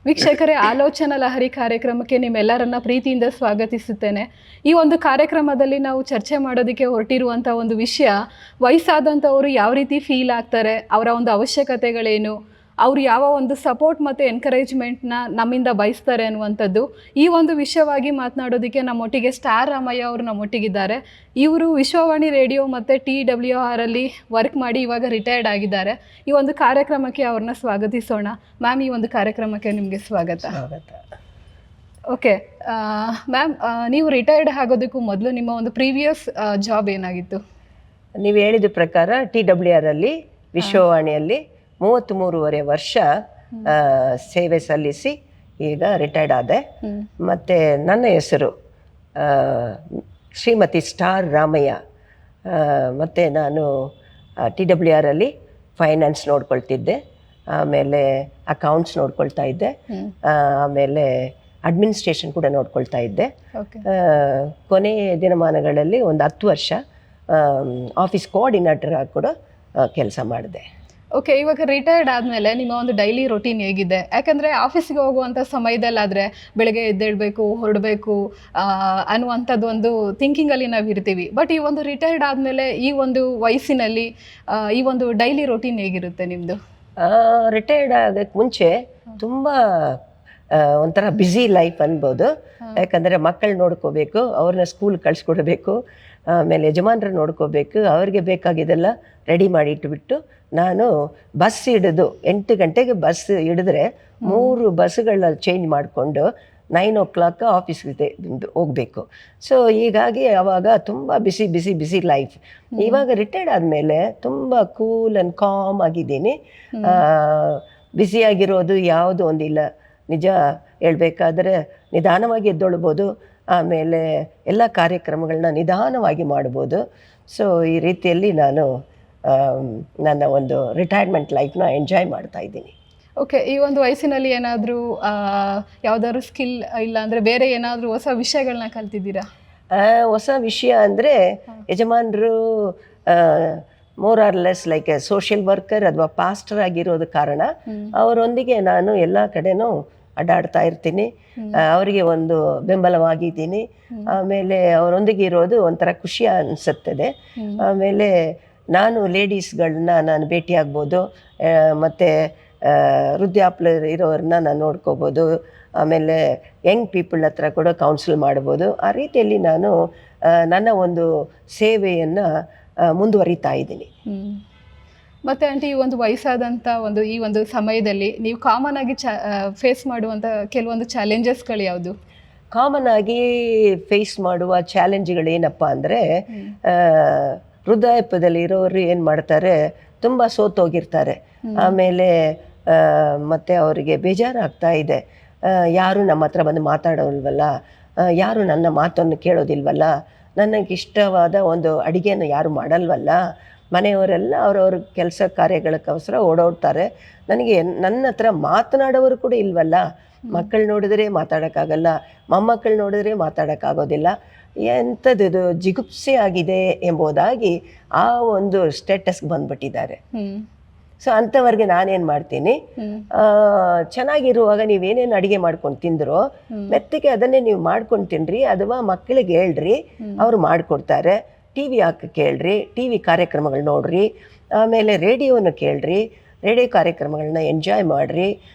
ವೀಕ್ಷಕರೇ, ಆಲೋಚನಾ ಲಹರಿ ಕಾರ್ಯಕ್ರಮಕ್ಕೆ ನಿಮ್ಮೆಲ್ಲರನ್ನ ಪ್ರೀತಿಯಿಂದ ಸ್ವಾಗತಿಸುತ್ತೇನೆ. ಈ ಒಂದು ಕಾರ್ಯಕ್ರಮದಲ್ಲಿ ನಾವು ಚರ್ಚೆ ಮಾಡೋದಕ್ಕೆ ಹೊರಟಿರುವಂಥ ಒಂದು ವಿಷಯ, ವಯಸ್ಸಾದಂಥವರು ಯಾವ ರೀತಿ ಫೀಲ್ ಆಗ್ತಾರೆ, ಅವರ ಒಂದು ಅವಶ್ಯಕತೆಗಳೇನು, ಅವರು ಯಾವ ಒಂದು ಸಪೋರ್ಟ್ ಮತ್ತು ಎನ್ಕರೇಜ್ಮೆಂಟ್ನ ನಮ್ಮಿಂದ ಬಯಸ್ತಾರೆ ಅನ್ನುವಂಥದ್ದು. ಈ ಒಂದು ವಿಷಯವಾಗಿ ಮಾತನಾಡೋದಕ್ಕೆ ನಮ್ಮೊಟ್ಟಿಗೆ ಸ್ಟಾರ್ ರಾಮಯ್ಯ ಅವರು ನಮ್ಮೊಟ್ಟಿಗಿದ್ದಾರೆ. ಇವರು ವಿಶ್ವವಾಣಿ ರೇಡಿಯೋ ಮತ್ತು TWR ಅಲ್ಲಿ ವರ್ಕ್ ಮಾಡಿ ಇವಾಗ ರಿಟೈರ್ಡ್ ಆಗಿದ್ದಾರೆ. ಈ ಒಂದು ಕಾರ್ಯಕ್ರಮಕ್ಕೆ ಅವ್ರನ್ನ ಸ್ವಾಗತಿಸೋಣ. ಮ್ಯಾಮ್, ಈ ಒಂದು ಕಾರ್ಯಕ್ರಮಕ್ಕೆ ನಿಮಗೆ ಸ್ವಾಗತ. ಓಕೆ ಮ್ಯಾಮ್, ನೀವು ರಿಟೈರ್ಡ್ ಆಗೋದಕ್ಕೂ ಮೊದಲು ನಿಮ್ಮ ಒಂದು ಪ್ರೀವಿಯಸ್ ಜಾಬ್ ಏನಾಗಿತ್ತು? ನೀವು ಹೇಳಿದ ಪ್ರಕಾರ TWR ಅಲ್ಲಿ ವಿಶ್ವವಾಣಿಯಲ್ಲಿ 33 ವರ್ಷ ಸೇವೆ ಸಲ್ಲಿಸಿ ಈಗ ರಿಟೈರ್ಡ್ ಆದೆ. ಮತ್ತು ನನ್ನ ಹೆಸರು ಶ್ರೀಮತಿ ಸ್ಟಾರ್ ರಾಮಯ್ಯ. ಮತ್ತು ನಾನು TWR ಅಲ್ಲಿ ಫೈನಾನ್ಸ್ ನೋಡ್ಕೊಳ್ತಿದ್ದೆ, ಆಮೇಲೆ ಅಕೌಂಟ್ಸ್ ನೋಡ್ಕೊಳ್ತಾ ಇದ್ದೆ, ಆಮೇಲೆ ಅಡ್ಮಿನಿಸ್ಟ್ರೇಷನ್ ಕೂಡ ನೋಡ್ಕೊಳ್ತಾ ಇದ್ದೆ. ಕೊನೆಯ ದಿನಮಾನಗಳಲ್ಲಿ ಒಂದು 10 ವರ್ಷ ಆಫೀಸ್ ಕೋಆರ್ಡಿನೇಟರ್ ಆಗಿ ಕೂಡ ಕೆಲಸ ಮಾಡಿದೆ. ಓಕೆ, ಇವಾಗ ರಿಟೈರ್ಡ್ ಆದಮೇಲೆ ನಿಮ್ಮ ಒಂದು ಡೈಲಿ ರೊಟೀನ್ ಹೇಗಿದೆ? ಯಾಕಂದರೆ ಆಫೀಸ್ಗೆ ಹೋಗುವಂಥ ಸಮಯದಲ್ಲಾದರೆ ಬೆಳಗ್ಗೆ ಎದ್ದೇಳಬೇಕು, ಹೊರಡಬೇಕು ಅನ್ನುವಂಥದ್ದು ಒಂದು ಥಿಂಕಿಂಗಲ್ಲಿ ನಾವು ಇರ್ತೀವಿ. ಬಟ್ ಈ ಒಂದು ರಿಟೈರ್ಡ್ ಆದಮೇಲೆ ಈ ಒಂದು ವಯಸ್ಸಿನಲ್ಲಿ ಈ ಒಂದು ಡೈಲಿ ರೊಟೀನ್ ಹೇಗಿರುತ್ತೆ ನಿಮ್ಮದು? ರಿಟೈರ್ಡ್ ಆಗೋಕ್ಕೆ ಮುಂಚೆ ತುಂಬ ಒಂಥರ ಬ್ಯುಸಿ ಲೈಫ್ ಅನ್ಬೋದು. ಯಾಕಂದರೆ ಮಕ್ಕಳು ನೋಡ್ಕೋಬೇಕು, ಅವ್ರನ್ನ ಸ್ಕೂಲ್ ಕಳಿಸ್ಕೊಡ್ಬೇಕು, ಆಮೇಲೆ ಯಜಮಾನ್ರು ನೋಡ್ಕೋಬೇಕು, ಅವ್ರಿಗೆ ಬೇಕಾಗಿದ್ದೆಲ್ಲ ರೆಡಿ ಮಾಡಿ ಇಟ್ಬಿಟ್ಟು ನಾನು ಬಸ್ ಹಿಡಿದು 8 ಗಂಟೆಗೆ ಬಸ್ ಹಿಡಿದ್ರೆ 3 ಬಸ್ಗಳಲ್ಲಿ ಚೇಂಜ್ ಮಾಡಿಕೊಂಡು 9 o'clock ಆಫೀಸ್ಗೆ ಹೋಗಬೇಕು. ಸೊ ಹೀಗಾಗಿ ಆವಾಗ ತುಂಬ ಬಿಸಿ ಲೈಫ್. ಇವಾಗ ರಿಟೈರ್ಡ್ ಆದಮೇಲೆ ತುಂಬ ಕೂಲ್ ಆ್ಯಂಡ್ ಕಾಮ್ ಆಗಿದ್ದೀನಿ. ಬ್ಯುಸಿಯಾಗಿರೋದು ಯಾವುದೂ ಒಂದಿಲ್ಲ. ನಿಜ ಹೇಳ್ಬೇಕಾದ್ರೆ ನಿಧಾನವಾಗಿ ಎದ್ದೊಳ್ಬೋದು, ಆಮೇಲೆ ಎಲ್ಲ ಕಾರ್ಯಕ್ರಮಗಳನ್ನ ನಿಧಾನವಾಗಿ ಮಾಡ್ಬೋದು. ಸೊ ಈ ರೀತಿಯಲ್ಲಿ ನಾನು ನನ್ನ ಒಂದು ರಿಟೈರ್ಮೆಂಟ್ ಲೈಫ್ನ ಎಂಜಾಯ್ ಮಾಡ್ತಾ ಇದ್ದೀನಿ. ಓಕೆ, ಈ ಒಂದು ವಯಸ್ಸಿನಲ್ಲಿ ಏನಾದರೂ ಯಾವುದಾದ್ರು ಸ್ಕಿಲ್ ಇಲ್ಲ ಅಂದರೆ ಬೇರೆ ಏನಾದರೂ ಹೊಸ ವಿಷಯಗಳನ್ನ ಕಲ್ತಿದ್ದೀರಾ? ಹೊಸ ವಿಷಯ ಅಂದರೆ ಯಜಮಾನರು more or less like A social worker ಅಥವಾ ಪಾಸ್ಟರ್ ಆಗಿರೋದು ಕಾರಣ ಅವರೊಂದಿಗೆ ನಾನು ಎಲ್ಲ ಕಡೆನೂ ಅಡ್ಡಾಡ್ತಾ ಇರ್ತೀನಿ, ಅವರಿಗೆ ಒಂದು ಬೆಂಬಲವಾಗಿದ್ದೀನಿ. ಆಮೇಲೆ ಅವರೊಂದಿಗೆ ಇರೋದು ಒಂಥರ ಖುಷಿ ಅನಿಸುತ್ತದೆ. ಆಮೇಲೆ ನಾನು ಲೇಡೀಸ್ಗಳನ್ನ ನಾನು ಭೇಟಿಯಾಗ್ಬೋದು, ಮತ್ತು ವೃದ್ಧಾಪ್ಯ ಇರೋರನ್ನ ನಾನು ನೋಡ್ಕೋಬೋದು, ಆಮೇಲೆ ಯಂಗ್ ಪೀಪಲ್ ಹತ್ರ ಕೂಡ ಕೌನ್ಸಿಲ್ ಮಾಡ್ಬೋದು. ಆ ರೀತಿಯಲ್ಲಿ ನಾನು ನನ್ನ ಒಂದು ಸೇವೆಯನ್ನು ಮುಂದುವರಿತಾ ಇದ್ದೀನಿ. ಮತ್ತು ಆಂಟಿ, ಈ ಒಂದು ವಯಸ್ಸಾದಂಥ ಈ ಒಂದು ಸಮಯದಲ್ಲಿ ನೀವು ಕಾಮನ್ ಆಗಿ ಫೇಸ್ ಮಾಡುವಂಥ ಕೆಲವೊಂದು ಚಾಲೆಂಜಸ್ಗಳು ಯಾವುದು? ಕಾಮನ್ ಆಗಿ ಫೇಸ್ ಮಾಡುವ ಚಾಲೆಂಜ್ಗಳೇನಪ್ಪ ಅಂದರೆ, ವೃದ್ಧಾಪ್ಯದಲ್ಲಿ ಇರೋರು ಏನು ಮಾಡ್ತಾರೆ, ತುಂಬ ಸೋತೋಗಿರ್ತಾರೆ. ಆಮೇಲೆ ಮತ್ತು ಅವರಿಗೆ ಬೇಜಾರಾಗ್ತಾ ಇದೆ, ಯಾರು ನಮ್ಮ ಹತ್ರ ಬಂದು ಮಾತಾಡೋಲ್ವಲ್ಲ, ಯಾರು ನನ್ನ ಮಾತನ್ನು ಕೇಳೋದಿಲ್ವಲ್ಲ, ನನಗಿಷ್ಟವಾದ ಒಂದು ಅಡುಗೆಯನ್ನು ಯಾರು ಮಾಡಲ್ವಲ್ಲ, ಮನೆಯವರೆಲ್ಲ ಅವ್ರವ್ರ ಕೆಲಸ ಕಾರ್ಯಗಳಕ್ಕೋಸ್ಕರ ಓಡೋಡ್ತಾರೆ, ನನಗೆ ನನ್ನ ಹತ್ರ ಮಾತನಾಡೋರು ಕೂಡ ಇಲ್ವಲ್ಲ, ಮಕ್ಕಳು ನೋಡಿದ್ರೆ ಮಾತಾಡೋಕ್ಕಾಗಲ್ಲ, ಮೊಮ್ಮಕ್ಕಳು ನೋಡಿದ್ರೆ ಮಾತಾಡೋಕ್ಕಾಗೋದಿಲ್ಲ, ಎಂಥದ್ದು ಜಿಗುಪ್ಸೆ ಆಗಿದೆ ಎಂಬುದಾಗಿ ಆ ಒಂದು ಸ್ಟೇಟಸ್ಗೆ ಬಂದ್ಬಿಟ್ಟಿದ್ದಾರೆ. ಸೊ ಅಂಥವ್ರಿಗೆ ನಾನೇನು ಮಾಡ್ತೀನಿ, ಚೆನ್ನಾಗಿರುವಾಗ ನೀವೇನೇನು ಅಡುಗೆ ಮಾಡ್ಕೊಂಡು ತಿಂದ್ರೋ ಮೆತ್ತಗೆ ಅದನ್ನೇ ನೀವು ಮಾಡ್ಕೊಂಡು ತಿನ್ನಿರಿ, ಅಥವಾ ಮಕ್ಕಳಿಗೆ ಹೇಳ್ರಿ, ಅವರು ಮಾಡಿಕೊಡ್ತಾರೆ. TV ಹಾಕಿ ಕೇಳ್ರಿ, TV ಕಾರ್ಯಕ್ರಮಗಳು ನೋಡ್ರಿ, ಆಮೇಲೆ ರೇಡಿಯೋನ ಕೇಳ್ರಿ, ರೇಡಿಯೋ ಕಾರ್ಯಕ್ರಮಗಳನ್ನ ಎಂಜಾಯ್ ಮಾಡಿರಿ,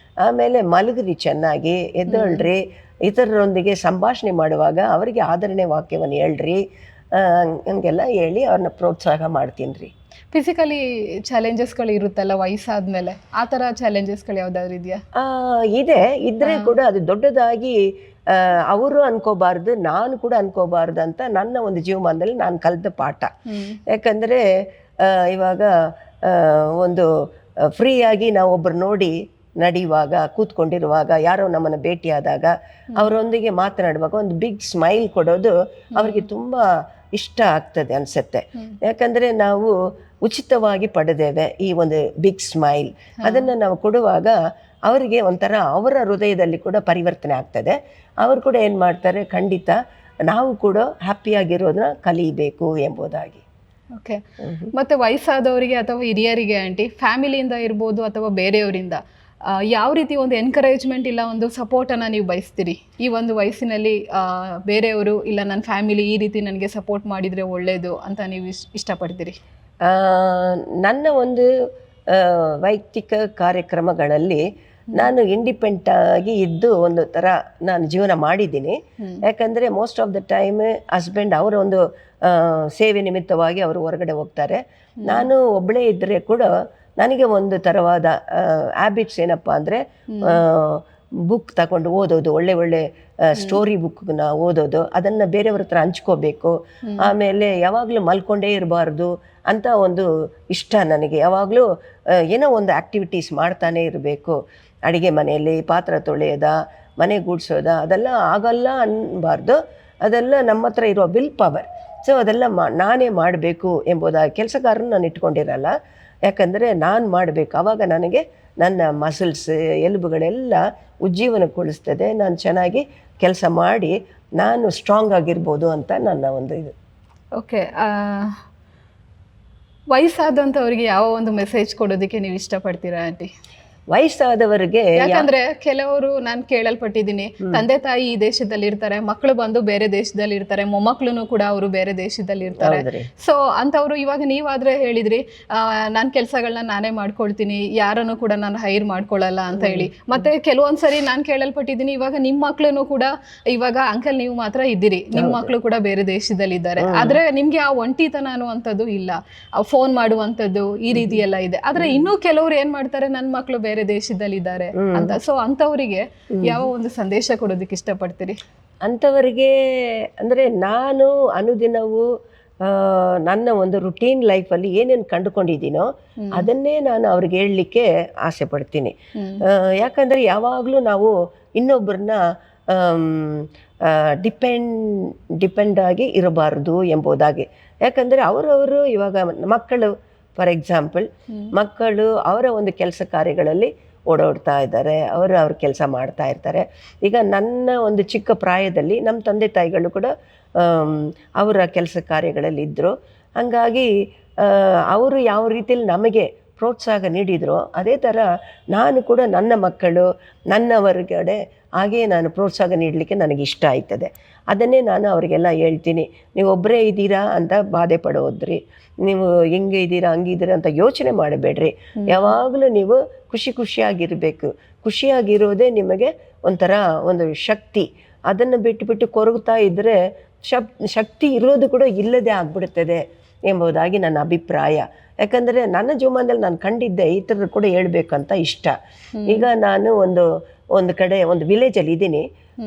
ಆಮೇಲೆ ಮಲಗ್ರಿ, ಚೆನ್ನಾಗಿ ಎದ್ದೇಳ್ರಿ, ಇತರರೊಂದಿಗೆ ಸಂಭಾಷಣೆ ಮಾಡುವಾಗ ಅವರಿಗೆ ಆದರಣೆ ವಾಕ್ಯವನ್ನು ಹೇಳ್ರಿ, ಹಂಗೆಲ್ಲ ಹೇಳಿ ಅವ್ರನ್ನ ಪ್ರೋತ್ಸಾಹ ಮಾಡ್ತೀನಿ ರೀ. ಫಿಸಿಕಲಿ ಚಾಲೆಂಜಸ್ಗಳು ಇರುತ್ತಲ್ಲ ವಯಸ್ಸಾದ್ಮೇಲೆ, ಆ ಥರ ಚಾಲೆಂಜಸ್ಗಳು ಯಾವ್ದಾದ್ರು ಇದೆಯಾ? ಇದ್ರೆ ಕೂಡ ಅದು ದೊಡ್ಡದಾಗಿ ಅವರು ಅನ್ಕೋಬಾರ್ದು, ನಾನು ಕೂಡ ಅನ್ಕೋಬಾರ್ದು ಅಂತ ನನ್ನ ಒಂದು ಜೀವಮಾನದಲ್ಲಿ ನಾನು ಕಲಿತ ಪಾಠ. ಯಾಕಂದರೆ ಇವಾಗ ಒಂದು ಫ್ರೀಯಾಗಿ ನಾವು ಒಬ್ಬರು ನೋಡಿ ನಡೆಯುವಾಗ, ಕೂತ್ಕೊಂಡಿರುವಾಗ, ಯಾರೋ ನಮ್ಮನ್ನು ಭೇಟಿಯಾದಾಗ ಅವರೊಂದಿಗೆ ಮಾತನಾಡುವಾಗ ಒಂದು ಬಿಗ್ ಸ್ಮೈಲ್ ಕೊಡೋದು ಅವ್ರಿಗೆ ತುಂಬ ಇಷ್ಟ ಆಗ್ತದೆ ಅನಿಸುತ್ತೆ. ಯಾಕಂದರೆ ನಾವು ಉಚಿತವಾಗಿ ಪಡೆದೇವೆ ಈ ಒಂದು ಬಿಗ್ ಸ್ಮೈಲ್. ಅದನ್ನು ನಾವು ಕೊಡುವಾಗ ಅವರಿಗೆ ಒಂಥರ ಅವರ ಹೃದಯದಲ್ಲಿ ಕೂಡ ಪರಿವರ್ತನೆ ಆಗ್ತದೆ. ಅವರು ಕೂಡ ಏನು ಮಾಡ್ತಾರೆ, ಖಂಡಿತ ನಾವು ಕೂಡ ಹ್ಯಾಪಿಯಾಗಿರೋದನ್ನ ಕಲಿಬೇಕು ಎಂಬುದಾಗಿ. ಓಕೆ, ಮತ್ತು ವಯಸ್ಸಾದವರಿಗೆ ಅಥವಾ ಹಿರಿಯರಿಗೆ ಆಂಟಿ, ಫ್ಯಾಮಿಲಿಯಿಂದ ಇರ್ಬೋದು ಅಥವಾ ಬೇರೆಯವರಿಂದ ಯಾವ ರೀತಿ ಒಂದು ಎನ್ಕರೇಜ್ಮೆಂಟ್ ಇಲ್ಲ ಒಂದು ಸಪೋರ್ಟನ್ನು ನೀವು ಬಯಸ್ತೀರಿ ಈ ಒಂದು ವಯಸ್ಸಿನಲ್ಲಿ? ಬೇರೆಯವರು ಇಲ್ಲ ನನ್ನ ಫ್ಯಾಮಿಲಿ ಈ ರೀತಿ ನನಗೆ ಸಪೋರ್ಟ್ ಮಾಡಿದರೆ ಒಳ್ಳೆಯದು ಅಂತ ನೀವು ಇಷ್ಟಪಡ್ತೀರಿ? ನನ್ನ ಒಂದು ವೈಯಕ್ತಿಕ ಕಾರ್ಯಕ್ರಮಗಳಲ್ಲಿ ನಾನು ಇಂಡಿಪೆಂಡೆಂಟ್ ಆಗಿ ಇದ್ದು ಒಂದು ಥರ ನಾನು ಜೀವನ ಮಾಡಿದ್ದೀನಿ. ಯಾಕಂದರೆ most of the time husband ಅವರ ಒಂದು ಸೇವೆ ನಿಮಿತ್ತವಾಗಿ ಅವರು ಹೊರಗಡೆ ಹೋಗ್ತಾರೆ. ನಾನು ಒಬ್ಬಳೇ ಇದ್ದರೆ ಕೂಡ ನನಗೆ ಒಂದು ಥರವಾದ ಹ್ಯಾಬಿಟ್ಸ್ ಏನಪ್ಪ ಅಂದರೆ ಬುಕ್ ತಗೊಂಡು ಓದೋದು, ಒಳ್ಳೆ ಒಳ್ಳೆ ಸ್ಟೋರಿ ಬುಕ್ನ ಓದೋದು, ಅದನ್ನು ಬೇರೆಯವ್ರ ಹತ್ರ ಹಂಚ್ಕೋಬೇಕು. ಆಮೇಲೆ ಯಾವಾಗಲೂ ಮಲ್ಕೊಂಡೇ ಇರಬಾರ್ದು ಅಂತ ಒಂದು ಇಷ್ಟ ನನಗೆ. ಯಾವಾಗಲೂ ಏನೋ ಒಂದು ಆ್ಯಕ್ಟಿವಿಟೀಸ್ ಮಾಡ್ತಾನೆ ಇರಬೇಕು. ಅಡುಗೆ ಮನೆಯಲ್ಲಿ ಪಾತ್ರ ತೊಳೆಯೋದ, ಮನೆ ಗೂಡಿಸೋದ, ಅದೆಲ್ಲ ಆಗಲ್ಲ ಅನ್ನಬಾರ್ದು. ಅದೆಲ್ಲ ನಮ್ಮ ಹತ್ರ ಇರೋ ವಿಲ್ ಪವರ್. ಸೊ ಅದೆಲ್ಲ ನಾನೇ ಮಾಡಬೇಕು ಎಂಬುದಾಗಿ ಕೆಲಸಗಾರನ ನಾನು ಇಟ್ಕೊಂಡಿರಲ್ಲ. ಯಾಕಂದರೆ ನಾನು ಮಾಡಬೇಕು. ಆವಾಗ ನನಗೆ ನನ್ನ ಮಸಲ್ಸ್ ಎಲುಬುಗಳೆಲ್ಲ ಉಜ್ಜೀವನಗೊಳಿಸ್ತದೆ. ನಾನು ಚೆನ್ನಾಗಿ ಕೆಲಸ ಮಾಡಿ ನಾನು ಸ್ಟ್ರಾಂಗ್ ಆಗಿರ್ಬೋದು ಅಂತ ನನ್ನ ಒಂದು ಇದು. ಓಕೆ, ವಯಸ್ಸಾದಂಥವ್ರಿಗೆ ಯಾವ ಒಂದು ಮೆಸೇಜ್ ಕೊಡೋದಕ್ಕೆ ನೀವು ಇಷ್ಟಪಡ್ತೀರಾ ಆಂಟಿ? ವಯಸ್ಸಾದವರಿಗೆ ಯಾಕಂದ್ರೆ ಕೆಲವರು ನಾನು ಕೇಳಲ್ಪಟ್ಟಿದ್ದೀನಿ, ತಂದೆ ತಾಯಿ ಈ ದೇಶದಲ್ಲಿ ಇರ್ತಾರೆ, ಮಕ್ಕಳು ಬಂದು ಬೇರೆ ದೇಶದಲ್ಲಿ ಇರ್ತಾರೆ, ಮೊಮ್ಮಕ್ಕಳು ಕೂಡ ಅವರು ಬೇರೆ ದೇಶದಲ್ಲಿ ಇರ್ತಾರೆ. ಸೊ ಅಂತವ್ರು ಇವಾಗ ನೀವಾದ್ರೆ ಹೇಳಿದ್ರಿ ನಾನು ಕೆಲಸಗಳನ್ನ ನಾನೇ ಮಾಡ್ಕೊಳ್ತೀನಿ, ಯಾರನ್ನು ಕೂಡ ನಾನು ಹೈರ್ ಮಾಡ್ಕೊಳ್ಳಲ್ಲ ಅಂತ ಹೇಳಿ. ಮತ್ತೆ ಕೆಲವೊಂದ್ಸರಿ ನಾನು ಕೇಳಲ್ಪಟ್ಟಿದ್ದೀನಿ, ಇವಾಗ ನಿಮ್ಮ ಮಕ್ಳು ಕೂಡ ಇವಾಗ ಅಂಕಲ್ ನೀವು ಮಾತ್ರ ಇದ್ದೀರಿ, ನಿಮ್ಮ ಮಕ್ಕಳು ಕೂಡ ಬೇರೆ ದೇಶದಲ್ಲಿ ಇದ್ದಾರೆ, ಆದ್ರೆ ನಿಮ್ಗೆ ಆ ಒಂಟಿತನ ಅನ್ನುವಂಥದ್ದು ಇಲ್ಲ, ಫೋನ್ ಮಾಡುವಂಥದ್ದು ಈ ರೀತಿ ಎಲ್ಲ ಇದೆ. ಆದ್ರೆ ಇನ್ನೂ ಕೆಲವ್ರು ಏನ್ ಮಾಡ್ತಾರೆ, ನನ್ನ ಮಕ್ಕಳು ಬೇರೆ ದೇಶದಲ್ಲಿ ಇದ್ದಾರೆ ಅಂತ. ಸೊ ಅಂತವರಿಗೆ ಯಾವ ಒಂದು ಸಂದೇಶ ಕೊಡೋದಕ್ಕೆ ಇಷ್ಟಪಡ್ತೀರಿ? ಅಂಥವರಿಗೆ ಅಂದರೆ ನಾನು ಅನುದಿನವೂ ನನ್ನ ಒಂದು ರುಟೀನ್ ಲೈಫಲ್ಲಿ ಏನೇನು ಕಂಡುಕೊಂಡಿದ್ದೀನೋ ಅದನ್ನೇ ನಾನು ಅವ್ರಿಗೆ ಹೇಳಲಿಕ್ಕೆ ಆಸೆ ಪಡ್ತೀನಿ. ಯಾಕಂದರೆ ಯಾವಾಗಲೂ ನಾವು ಇನ್ನೊಬ್ಬರನ್ನ ಡಿಪೆಂಡ್ ಆಗಿ ಇರಬಾರ್ದು ಎಂಬುದಾಗಿ. ಯಾಕಂದರೆ ಅವರವರು ಇವಾಗ ಮಕ್ಕಳು ಫಾರ್ ಎಕ್ಸಾಂಪಲ್ ಮಕ್ಕಳು ಅವರ ಒಂದು ಕೆಲಸ ಕಾರ್ಯಗಳಲ್ಲಿ ಓಡಾಡ್ತಾ ಇದ್ದಾರೆ, ಅವ್ರ ಕೆಲಸ ಮಾಡ್ತಾ ಇರ್ತಾರೆ. ಈಗ ನನ್ನ ಒಂದು ಚಿಕ್ಕ ಪ್ರಾಯದಲ್ಲಿ ನಮ್ಮ ತಂದೆ ತಾಯಿಗಳು ಕೂಡ ಅವರ ಕೆಲಸ ಕಾರ್ಯಗಳಲ್ಲಿ ಇದ್ದರು. ಹಾಗಾಗಿ ಅವರು ಯಾವ ರೀತಿಯಲ್ಲಿ ನಮಗೆ ಪ್ರೋತ್ಸಾಹ ನೀಡಿದರೋ ಅದೇ ಥರ ನಾನು ಕೂಡ ನನ್ನ ಮಕ್ಕಳು ನನ್ನ ಹೊರಗಡೆ ಹಾಗೆಯೇ ನಾನು ಪ್ರೋತ್ಸಾಹ ನೀಡಲಿಕ್ಕೆ ನನಗೆ ಇಷ್ಟ ಆಯ್ತದೆ. ಅದನ್ನೇ ನಾನು ಅವರಿಗೆಲ್ಲ ಹೇಳ್ತೀನಿ. ನೀವು ಒಬ್ಬರೇ ಇದ್ದೀರಾ ಅಂತ ಬಾಧೆ ಪಡೋದ್ರಿ, ನೀವು ಹೆಂಗೆ ಇದ್ದೀರಾ ಹಂಗಿದ್ದೀರಾ ಅಂತ ಯೋಚನೆ ಮಾಡಬೇಡ್ರಿ. ಯಾವಾಗಲೂ ನೀವು ಖುಷಿಯಾಗಿರಬೇಕು. ಖುಷಿಯಾಗಿರೋದೇ ನಿಮಗೆ ಒಂಥರ ಒಂದು ಶಕ್ತಿ. ಅದನ್ನು ಬಿಟ್ಟು ಕೊರಗುತ್ತಾ ಇದ್ದರೆ ಶಕ್ತಿ ಇರೋದು ಕೂಡ ಇಲ್ಲದೆ ಆಗ್ಬಿಡ್ತದೆ ಎಂಬುದಾಗಿ ನನ್ನ ಅಭಿಪ್ರಾಯ. ಯಾಕಂದರೆ ನನ್ನ ಜೀವನದಲ್ಲಿ ನಾನು ಕಂಡಿದ್ದೆ ಈ ಥರ ಕೂಡ ಹೇಳ್ಬೇಕಂತ ಇಷ್ಟ. ಈಗ ನಾನು ಒಂದು ಕಡೆ ಒಂದು ವಿಲೇಜಲ್ಲಿ ಇದ್ದೀನಿ.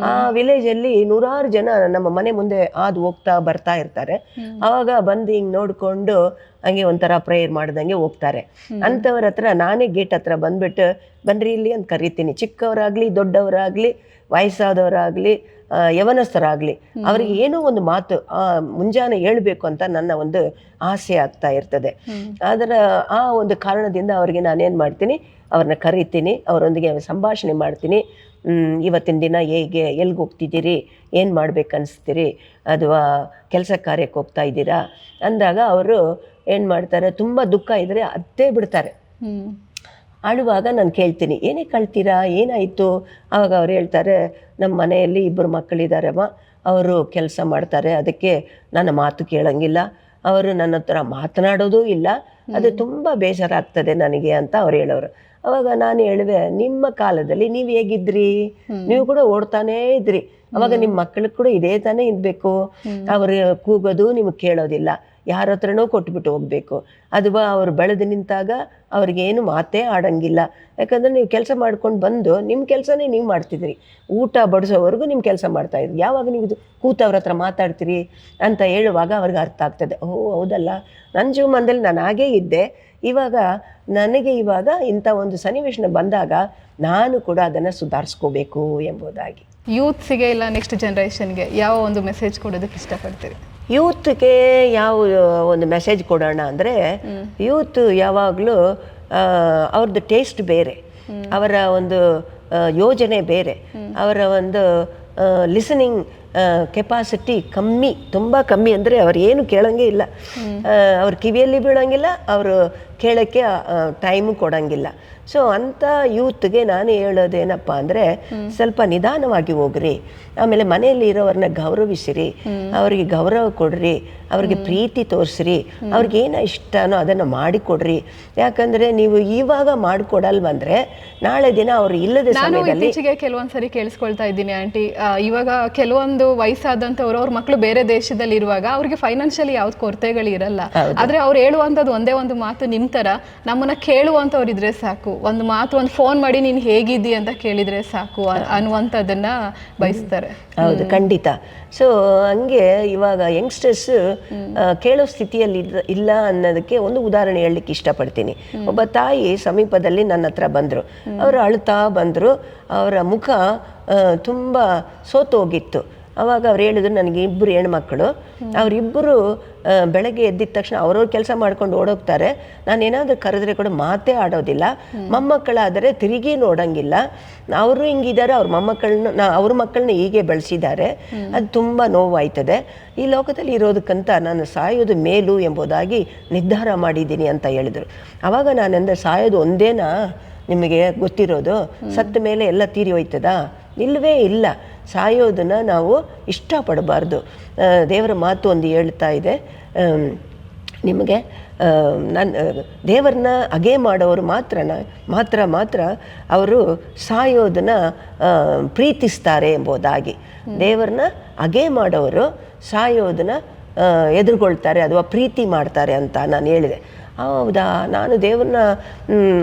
ಆ ವಿಲೇಜಲ್ಲಿ ನೂರಾರು ಜನ ನಮ್ಮ ಮನೆ ಮುಂದೆ ಹೋಗ್ತಾ ಬರ್ತಾ ಇರ್ತಾರೆ. ಆವಾಗ ಬಂದು ಹಿಂಗೆ ನೋಡಿಕೊಂಡು ಹಂಗೆ ಒಂಥರ ಪ್ರೇಯರ್ ಮಾಡ್ದಂಗೆ ಹೋಗ್ತಾರೆ. ಅಂಥವ್ರ ಹತ್ರ ನಾನೇ ಗೇಟ್ ಹತ್ರ ಬಂದ್ಬಿಟ್ಟು ಬನ್ರಿ ಇಲ್ಲಿ ಅಂತ ಕರಿತೀನಿ. ಚಿಕ್ಕವರಾಗಲಿ ದೊಡ್ಡವರಾಗಲಿ ವಯಸ್ಸಾದವರಾಗಲಿ ಯವನಸ್ಥರಾಗಲಿ ಅವ್ರಿಗೆ ಏನೋ ಒಂದು ಮಾತು ಮುಂಜಾನೆ ಹೇಳಬೇಕು ಅಂತ ನನ್ನ ಒಂದು ಆಸೆ ಆಗ್ತಾ ಇರ್ತದೆ. ಅದರ ಆ ಒಂದು ಕಾರಣದಿಂದ ಅವ್ರಿಗೆ ನಾನೇನು ಮಾಡ್ತೀನಿ, ಅವ್ರನ್ನ ಕರಿತೀನಿ, ಅವರೊಂದಿಗೆ ಸಂಭಾಷಣೆ ಮಾಡ್ತೀನಿ. ಇವತ್ತಿನ ದಿನ ಹೇಗೆ, ಎಲ್ಲಿಗೆ ಹೋಗ್ತಿದ್ದೀರಿ, ಏನು ಮಾಡ್ಬೇಕನ್ನಿಸ್ತೀರಿ, ಅಥವಾ ಕೆಲಸ ಕಾರ್ಯಕ್ಕೆ ಹೋಗ್ತಾ ಇದ್ದೀರಾ ಅಂದಾಗ ಅವರು ಏನು ಮಾಡ್ತಾರೆ, ತುಂಬ ದುಃಖ ಇದ್ದರೆ ಅತ್ತೇ ಬಿಡ್ತಾರೆ. ಆಡುವಾಗ ನಾನು ಕೇಳ್ತೀನಿ, ಏನೇ ಕಳ್ತೀರಾ, ಏನಾಯಿತು? ಆವಾಗ ಅವ್ರು ಹೇಳ್ತಾರೆ, ನಮ್ಮ ಮನೆಯಲ್ಲಿ 2 ಮಕ್ಕಳಿದ್ದಾರಮ್ಮ, ಅವರು ಕೆಲಸ ಮಾಡ್ತಾರೆ, ಅದಕ್ಕೆ ನನ್ನ ಮಾತು ಕೇಳೋಂಗಿಲ್ಲ, ಅವರು ನನ್ನ ಹತ್ರ ಮಾತನಾಡೋದೂ ಇಲ್ಲ, ಅದು ತುಂಬ ಬೇಜಾರಾಗ್ತದೆ ನನಗೆ ಅಂತ ಅವ್ರು ಹೇಳೋರು. ಅವಾಗ ನಾನು ಹೇಳುವೆ, ನಿಮ್ಮ ಕಾಲದಲ್ಲಿ ನೀವು ಹೇಗಿದ್ರಿ, ನೀವು ಕೂಡ ಓಡ್ತಾನೇ ಇದ್ರಿ, ಅವಾಗ ನಿಮ್ಮ ಮಕ್ಕಳಿಗೆ ಕೂಡ ಇದೇ ತಾನೇ ಇರಬೇಕು. ಅವರು ಕೂಗೋದು ನಿಮಗೆ ಕೇಳೋದಿಲ್ಲ, ಯಾರ ಹತ್ರನೂ ಕೊಟ್ಬಿಟ್ಟು ಹೋಗಬೇಕು. ಅಥವಾ ಅವರು ಬೆಳೆದು ನಿಂತಾಗ ಅವ್ರಿಗೇನು ಮಾತೇ ಆಡೋಂಗಿಲ್ಲ. ಯಾಕಂದರೆ ನೀವು ಕೆಲಸ ಮಾಡ್ಕೊಂಡು ಬಂದು ನಿಮ್ಮ ಕೆಲಸನೇ ನೀವು ಮಾಡ್ತಿದ್ರಿ, ಊಟ ಬಡಿಸೋವರೆಗೂ ನಿಮ್ಮ ಕೆಲಸ ಮಾಡ್ತಾಯಿದ್ರಿ, ಯಾವಾಗ ನೀವು ಕೂತವ್ರ ಹತ್ರ ಮಾತಾಡ್ತೀರಿ ಅಂತ ಹೇಳುವಾಗ ಅವ್ರಿಗೆ ಅರ್ಥ ಆಗ್ತದೆ. ಓ ಹೌದಲ್ಲ, ನನ್ನ ಜೀವನದಲ್ಲಿ ನಾನು ಹಾಗೇ ಇದ್ದೆ, ಇವಾಗ ನನಗೆ ಇಂಥ ಒಂದು ಸನ್ನಿವೇಶ ಬಂದಾಗ ನಾನು ಕೂಡ ಅದನ್ನು ಸುಧಾರಿಸ್ಕೋಬೇಕು ಎಂಬುದಾಗಿ. ಯೂತ್ಸಿಗೆ ಇಲ್ಲ ನೆಕ್ಸ್ಟ್ ಜನ್ರೇಷನ್ಗೆ ಯಾವ ಒಂದು ಮೆಸೇಜ್ ಕೊಡೋದಕ್ಕೆ ಇಷ್ಟಪಡ್ತೀರಿ? ಯೂತ್ಗೆ ಯಾವ ಒಂದು ಮೆಸೇಜ್ ಕೊಡೋಣ ಅಂದರೆ, ಯೂತ್ ಯಾವಾಗಲೂ ಅವ್ರದ್ದು ಟೇಸ್ಟ್ ಬೇರೆ, ಅವರ ಒಂದು ಯೋಜನೆ ಬೇರೆ, ಅವರ ಒಂದು ಲಿಸನಿಂಗ್ ಕೆಪಾಸಿಟಿ ಕಮ್ಮಿ, ತುಂಬ ಕಮ್ಮಿ. ಅಂದರೆ ಅವ್ರು ಏನು ಕೇಳೋಂಗೇ ಇಲ್ಲ, ಅವ್ರ ಕಿವಿಯಲ್ಲಿ ಬೀಳೋಂಗಿಲ್ಲ, ಅವರು ಕೇಳೋಕ್ಕೆ ಟೈಮು ಕೊಡೋಂಗಿಲ್ಲ. ಸೊ ಅಂಥ ಯೂತ್ಗೆ ನಾನು ಹೇಳೋದೇನಪ್ಪ ಅಂದರೆ ಸ್ವಲ್ಪ ನಿಧಾನವಾಗಿ ಹೋಗ್ರಿ, ಆಮೇಲೆ ಮನೆಯಲ್ಲಿ ಇರೋವ್ರನ್ನ ಗೌರವಿಸಿರಿ, ಅವರಿಗೆ ಗೌರವ ಕೊಡ್ರಿ, ಅವ್ರಿಗೆ ಪ್ರೀತಿ ತೋರಿಸ್ರಿ, ಅವ್ರಿಗೇನು ಇಷ್ಟನೋ ಅದನ್ನು ಮಾಡಿಕೊಡ್ರಿ. ಯಾಕಂದರೆ ನೀವು ಇವಾಗ ಮಾಡಿಕೊಡಲ್ವಂದ್ರೆ ನಾಳೆ ದಿನ ಅವರು ಇಲ್ಲದ ಸಮಯದಲ್ಲಿ ಇತ್ತೀಚೆಗೆ ಕೆಲವೊಂದ್ಸರಿ ಕೇಳಿಸ್ಕೊಳ್ತಾ ಇದ್ದೀನಿ ಆಂಟಿ, ಇವಾಗ ಕೆಲವೊಂದು ವಯಸ್ಸಾದಂಥವ್ರು ಅವ್ರ ಮಕ್ಕಳು ಬೇರೆ ದೇಶದಲ್ಲಿ ಇರುವಾಗ ಅವ್ರಿಗೆ ಫೈನಾನ್ಷಿಯಲಿ ಯಾವ್ದು ಕೊರತೆಗಳು ಇರಲ್ಲ, ಆದ್ರೆ ಅವ್ರು ಹೇಳುವಂಥದ್ದು ಒಂದೇ ಒಂದು ಮಾತು, ನಿಮ್ಮ ಥರ ನಮ್ಮನ್ನ ಕೇಳುವಂಥವ್ರು ಇದ್ರೆ ಸಾಕು, ಒಂದು ಮಾತು, ಒಂದು ಫೋನ್ ಮಾಡಿ ನೀನು ಹೇಗಿದ್ದಿ ಅಂತ ಕೇಳಿದ್ರೆ ಸಾಕು ಅನ್ನುವಂಥದ್ದನ್ನ ಬಯಸ್ತಾರೆ. ಹೌದು, ಖಂಡಿತ. ಸೊ ಹಂಗೆ ಇವಾಗ ಯಂಗ್ಸ್ಟರ್ಸ್ ಕೇಳೋ ಸ್ಥಿತಿಯಲ್ಲಿ ಇಲ್ಲ ಅನ್ನೋದಕ್ಕೆ ಒಂದು ಉದಾಹರಣೆ ಹೇಳಲಿಕ್ಕೆ ಇಷ್ಟಪಡ್ತೀನಿ. ಒಬ್ಬ ತಾಯಿ ಸಮೀಪದಲ್ಲಿ ನನ್ನ ಹತ್ರ ಬಂದರು. ಅವರು ಅಳ್ತಾ ಬಂದರು. ಅವರ ಮುಖ ತುಂಬ ಸೋತೋಗಿತ್ತು. ಆವಾಗ ಅವ್ರು ಹೇಳಿದ್ರು, ನನಗೆ 2 ಹೆಣ್ಮಕ್ಳು, ಅವರಿಬ್ಬರು ಬೆಳಗ್ಗೆ ಎದ್ದಿದ ತಕ್ಷಣ ಅವ್ರವ್ರ ಕೆಲಸ ಮಾಡ್ಕೊಂಡು ಓಡೋಗ್ತಾರೆ. ನಾನು ಏನಾದರೂ ಕರೆದ್ರೆ ಕೂಡ ಮಾತೇ ಆಡೋದಿಲ್ಲ. ಮೊಮ್ಮಕ್ಕಳಾದರೆ ತಿರುಗಿ ನೋಡೋಂಗಿಲ್ಲ. ಅವರು ಹಿಂಗಿದ್ದಾರೆ, ಅವ್ರ ಮಕ್ಕಳನ್ನ ಹೀಗೆ ಬೆಳೆಸಿದ್ದಾರೆ. ಅದು ತುಂಬ ನೋವಾಯ್ತದೆ. ಈ ಲೋಕದಲ್ಲಿ ಇರೋದಕ್ಕಂತ ನಾನು ಸಾಯೋದು ಮೇಲು ಎಂಬುದಾಗಿ ನಿರ್ಧಾರ ಮಾಡಿದ್ದೀನಿ ಅಂತ ಹೇಳಿದರು. ಆವಾಗ ನಾನೆಂದರೆ, ಸಾಯೋದು ಒಂದೇನಾ ನಿಮಗೆ ಗೊತ್ತಿರೋದು? ಸತ್ತ ಮೇಲೆ ಎಲ್ಲ ತೀರಿ ಹೋಯ್ತದಾ? ಇಲ್ಲವೇ ಇಲ್ಲ. ಸಾಯೋದನ್ನು ನಾವು ಇಷ್ಟಪಡಬಾರ್ದು. ದೇವರ ಮಾತು ಒಂದು ಹೇಳ್ತಾ ಇದೆ, ನಿಮಗೆ ದೇವರನ್ನ ಅಗೆ ಮಾಡೋರು ಮಾತ್ರ ಅವರು ಸಾಯೋದನ್ನು ಪ್ರೀತಿಸ್ತಾರೆ ಎಂಬುದಾಗಿ. ದೇವರನ್ನ ಅಗೆ ಮಾಡೋರು ಸಾಯೋದನ್ನು ಎದುರುಗೊಳ್ತಾರೆ ಅಥವಾ ಪ್ರೀತಿ ಮಾಡ್ತಾರೆ ಅಂತ ನಾನು ಹೇಳಿದೆ. ಹೌದಾ, ನಾನು ದೇವ್ರನ್ನ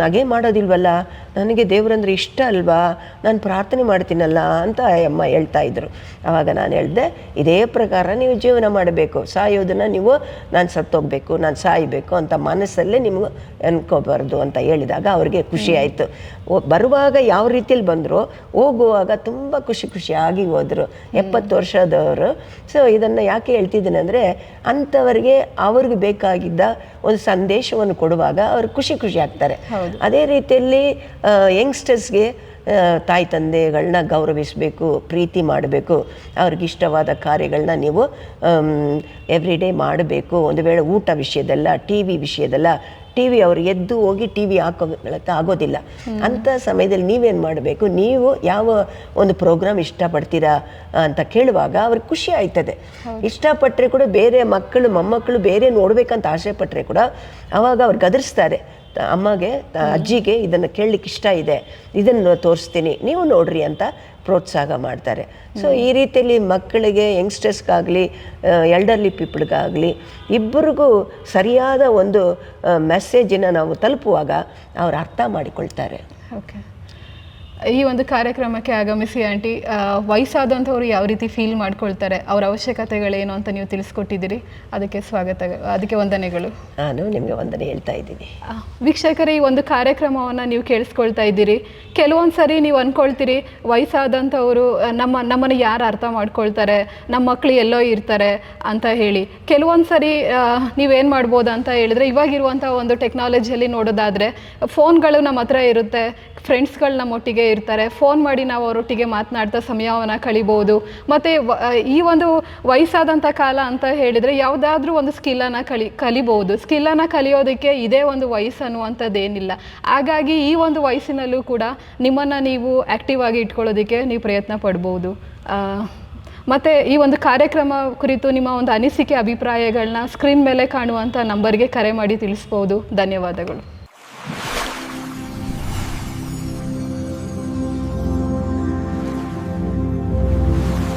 ಹಾಗೆ ಮಾಡೋದಿಲ್ವಲ್ಲ, ನನಗೆ ದೇವ್ರಂದ್ರೆ ಇಷ್ಟ ಅಲ್ವಾ, ನಾನು ಪ್ರಾರ್ಥನೆ ಮಾಡ್ತೀನಲ್ಲ ಅಂತ ಅಮ್ಮ ಹೇಳ್ತಾ ಇದ್ರು. ಆವಾಗ ನಾನು ಹೇಳಿದೆ, ಇದೇ ಪ್ರಕಾರ ನೀವು ಜೀವನ ಮಾಡಬೇಕು. ಸಾಯೋದನ್ನು ನೀವು ನಾನು ಸತ್ತೋಗ್ಬೇಕು, ನಾನು ಸಾಯಬೇಕು ಅಂತ ಮನಸ್ಸಲ್ಲೇ ನಿಮಗೆ ಅನ್ಕೋಬಾರ್ದು ಅಂತ ಹೇಳಿದಾಗ ಅವ್ರಿಗೆ ಖುಷಿ ಆಯಿತು. ಬರುವಾಗ ಯಾವ ರೀತಿಯಲ್ಲಿ ಬಂದರು, ಹೋಗುವಾಗ ತುಂಬ ಖುಷಿಯಾಗಿ ಹೋದರು. 70 ವರ್ಷದವರು. ಸೊ ಇದನ್ನು ಯಾಕೆ ಹೇಳ್ತಿದ್ದೀನಿ ಅಂದರೆ, ಅಂಥವರಿಗೆ ಅವ್ರಿಗೆ ಬೇಕಾಗಿದ್ದ ಒಂದು ಸಂದೇಶವನ್ನು ಕೊಡುವಾಗ ಅವರು ಖುಷಿ ಆಗ್ತಾರೆ. ಅದೇ ರೀತಿಯಲ್ಲಿ ಯಂಗ್ಸ್ಟರ್ಸ್ಗೆ ತಾಯಿ ತಂದೆಗಳನ್ನ ಗೌರವಿಸಬೇಕು, ಪ್ರೀತಿ ಮಾಡಬೇಕು, ಅವ್ರಿಗಿಷ್ಟವಾದ ಕಾರ್ಯಗಳನ್ನ ನೀವು ಎವ್ರಿ ಡೇ ಮಾಡಬೇಕು. ಒಂದು ವೇಳೆ ಊಟ ವಿಷಯದಲ್ಲ, ಟಿ ವಿ ವಿಷಯದಲ್ಲ, ಟಿ ವಿ ಅವ್ರು ಎದ್ದು ಹೋಗಿ ಟಿ ವಿ ಹಾಕೋಕ್ಕೆ ಆಗೋದಿಲ್ಲ. ಅಂಥ ಸಮಯದಲ್ಲಿ ನೀವೇನು ಮಾಡಬೇಕು, ನೀವು ಯಾವ ಒಂದು ಪ್ರೋಗ್ರಾಮ್ ಇಷ್ಟಪಡ್ತೀರಾ ಅಂತ ಕೇಳುವಾಗ ಅವ್ರಿಗೆ ಖುಷಿ ಆಯ್ತದೆ. ಇಷ್ಟಪಟ್ಟರೆ ಕೂಡ ಬೇರೆ ಮೊಮ್ಮಕ್ಕಳು ಬೇರೆ ನೋಡ್ಬೇಕಂತ ಆಸೆ ಪಟ್ಟರೆ ಕೂಡ ಅವಾಗ ಅವ್ರು ಗದರಿಸ್ತಾರೆ. ಅಮ್ಮಗೆ, ಅಜ್ಜಿಗೆ ಇದನ್ನು ಕೇಳಲಿಕ್ಕೆ ಇಷ್ಟ ಇದೆ, ಇದನ್ನು ತೋರಿಸ್ತೀನಿ, ನೀವು ನೋಡ್ರಿ ಅಂತ ಪ್ರೋತ್ಸಾಹ ಮಾಡ್ತಾರೆ. ಸೊ ಈ ರೀತಿಯಲ್ಲಿ ಮಕ್ಕಳಿಗೆ, ಯಂಗ್ಸ್ಟರ್ಸ್ಗಾಗಲಿ, ಎಲ್ಡರ್ಲಿ ಪೀಪಲ್ಗಾಗಲಿ ಇಬ್ಬರಿಗೂ ಸರಿಯಾದ ಒಂದು ಮೆಸೇಜನ್ನು ನಾವು ತಲುಪುವಾಗ ಅವ್ರು ಅರ್ಥ ಮಾಡಿಕೊಳ್ತಾರೆ. ಓಕೆ, ಈ ಒಂದು ಕಾರ್ಯಕ್ರಮಕ್ಕೆ ಆಗಮಿಸಿ ಆಂಟಿ, ವಯಸ್ಸಾದಂಥವ್ರು ಯಾವ ರೀತಿ ಫೀಲ್ ಮಾಡ್ಕೊಳ್ತಾರೆ, ಅವ್ರ ಅವಶ್ಯಕತೆಗಳೇನು ಅಂತ ನೀವು ತಿಳಿಸ್ಕೊಟ್ಟಿದ್ದೀರಿ. ಅದಕ್ಕೆ ಸ್ವಾಗತ, ಅದಕ್ಕೆ ವಂದನೆಗಳು. ನಾನು ನಿಮಗೆ ವಂದನೆ ಹೇಳ್ತಾ ಇದ್ದೀನಿ. ವೀಕ್ಷಕರೇ, ಈ ಒಂದು ಕಾರ್ಯಕ್ರಮವನ್ನು ನೀವು ಕೇಳಿಸ್ಕೊಳ್ತಾ ಇದ್ದೀರಿ. ಕೆಲವೊಂದು ಸರಿ ನೀವು ಅಂದ್ಕೊಳ್ತೀರಿ, ವಯಸ್ಸಾದಂಥವರು ನಮ್ಮನ್ನು ಯಾರು ಅರ್ಥ ಮಾಡ್ಕೊಳ್ತಾರೆ, ನಮ್ಮ ಮಕ್ಕಳು ಎಲ್ಲೋ ಇರ್ತಾರೆ ಅಂತ ಹೇಳಿ. ಕೆಲವೊಂದು ಸರಿ ನೀವೇನು ಮಾಡ್ಬೋದು ಅಂತ ಹೇಳಿದ್ರೆ, ಇವಾಗಿರುವಂಥ ಒಂದು ಟೆಕ್ನಾಲಜಿಯಲ್ಲಿ ನೋಡೋದಾದರೆ ಫೋನ್ಗಳು ನಮ್ಮ ಹತ್ರ ಇರುತ್ತೆ, ಫ್ರೆಂಡ್ಸ್ಗಳು ನಮ್ಮೊಟ್ಟಿಗೆ ಇರ್ತಾರೆ, ಫೋನ್ ಮಾಡಿ ನಾವು ಅವರೊಟ್ಟಿಗೆ ಮಾತನಾಡ್ತಾ ಸಮಯವನ್ನು ಕಳಿಬೋದು. ಮತ್ತು ಈ ಒಂದು ವಯಸ್ಸಾದಂಥ ಕಾಲ ಅಂತ ಹೇಳಿದರೆ ಯಾವುದಾದ್ರೂ ಒಂದು ಸ್ಕಿಲ್ಲನ್ನು ಕಲಿಬೋದು. ಸ್ಕಿಲ್ಲನ್ನು ಕಲಿಯೋದಕ್ಕೆ ಇದೇ ಒಂದು ವಯಸ್ಸು ಅನ್ನುವಂಥದ್ದೇನಿಲ್ಲ. ಹಾಗಾಗಿ ಈ ಒಂದು ವಯಸ್ಸಿನಲ್ಲೂ ಕೂಡ ನಿಮ್ಮನ್ನು ನೀವು ಆ್ಯಕ್ಟಿವ್ ಆಗಿ ಇಟ್ಕೊಳ್ಳೋದಕ್ಕೆ ನೀವು ಪ್ರಯತ್ನ ಪಡ್ಬೋದು. ಮತ್ತು ಈ ಒಂದು ಕಾರ್ಯಕ್ರಮ ಕುರಿತು ನಿಮ್ಮ ಒಂದು ಅನಿಸಿಕೆ, ಅಭಿಪ್ರಾಯಗಳನ್ನ ಸ್ಕ್ರೀನ್ ಮೇಲೆ ಕಾಣುವಂಥ ನಂಬರ್ಗೆ ಕರೆ ಮಾಡಿ ತಿಳಿಸ್ಬೋದು. ಧನ್ಯವಾದಗಳು.